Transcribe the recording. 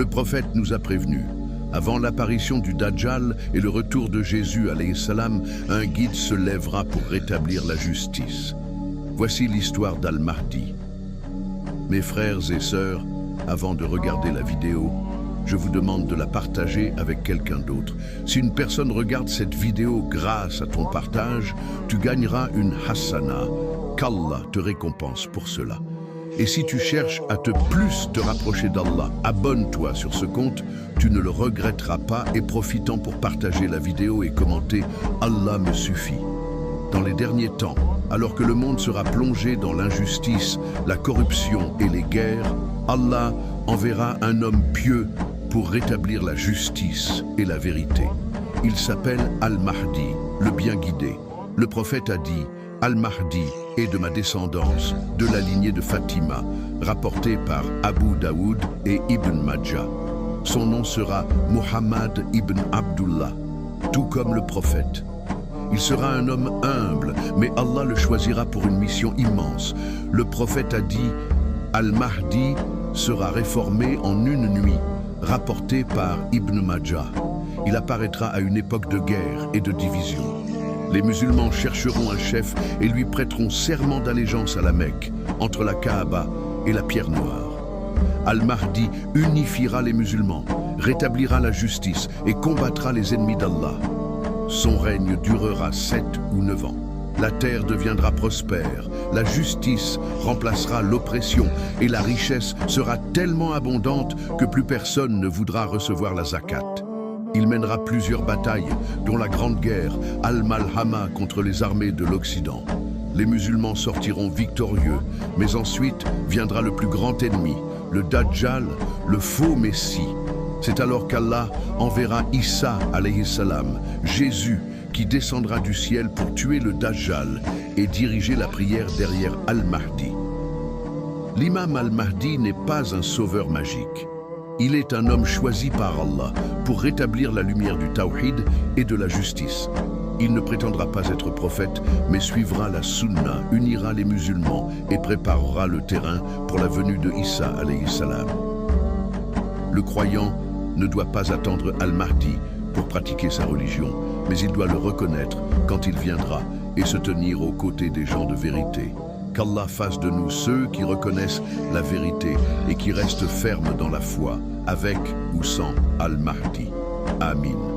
Le prophète nous a prévenus. Avant l'apparition du Dajjal et le retour de Jésus alayhi salam, un guide se lèvera pour rétablir la justice. Voici l'histoire d'Al-Mahdi. Mes frères et sœurs, avant de regarder la vidéo, je vous demande de la partager avec quelqu'un d'autre. Si une personne regarde cette vidéo grâce à ton partage, tu gagneras une hasana, qu'Allah te récompense pour cela. Et si tu cherches à te rapprocher d'Allah, abonne-toi sur ce compte, tu ne le regretteras pas et profitant pour partager la vidéo et commenter « Allah me suffit ». Dans les derniers temps, alors que le monde sera plongé dans l'injustice, la corruption et les guerres, Allah enverra un homme pieux pour rétablir la justice et la vérité. Il s'appelle Al-Mahdi, le bien guidé. Le prophète a dit « Al-Mahdi est de ma descendance, de la lignée de Fatima », rapporté par Abu Daoud et Ibn Majah. Son nom sera Muhammad ibn Abdullah, tout comme le prophète. Il sera un homme humble, mais Allah le choisira pour une mission immense. Le prophète a dit « Al-Mahdi sera réformé en une nuit », rapporté par Ibn Majah. Il apparaîtra à une époque de guerre et de division. Les musulmans chercheront un chef et lui prêteront serment d'allégeance à la Mecque, entre la Kaaba et la Pierre Noire. Al-Mahdi unifiera les musulmans, rétablira la justice et combattra les ennemis d'Allah. Son règne durera 7 ou 9 ans. La terre deviendra prospère, la justice remplacera l'oppression et la richesse sera tellement abondante que plus personne ne voudra recevoir la zakat. Il mènera plusieurs batailles, dont la Grande Guerre, Al-Malhama contre les armées de l'Occident. Les musulmans sortiront victorieux, mais ensuite viendra le plus grand ennemi, le Dajjal, le faux Messie. C'est alors qu'Allah enverra Isa alayhi salam, Jésus, qui descendra du ciel pour tuer le Dajjal et diriger la prière derrière Al-Mahdi. L'imam Al-Mahdi n'est pas un sauveur magique. Il est un homme choisi par Allah pour rétablir la lumière du Tawhid et de la justice. Il ne prétendra pas être prophète, mais suivra la Sunna, unira les musulmans et préparera le terrain pour la venue de Isa alayhi salam. Le croyant ne doit pas attendre Al-Mahdi pour pratiquer sa religion, mais il doit le reconnaître quand il viendra et se tenir aux côtés des gens de vérité. Qu'Allah fasse de nous ceux qui reconnaissent la vérité et qui restent fermes dans la foi, avec ou sans Al-Mahdi. Amin.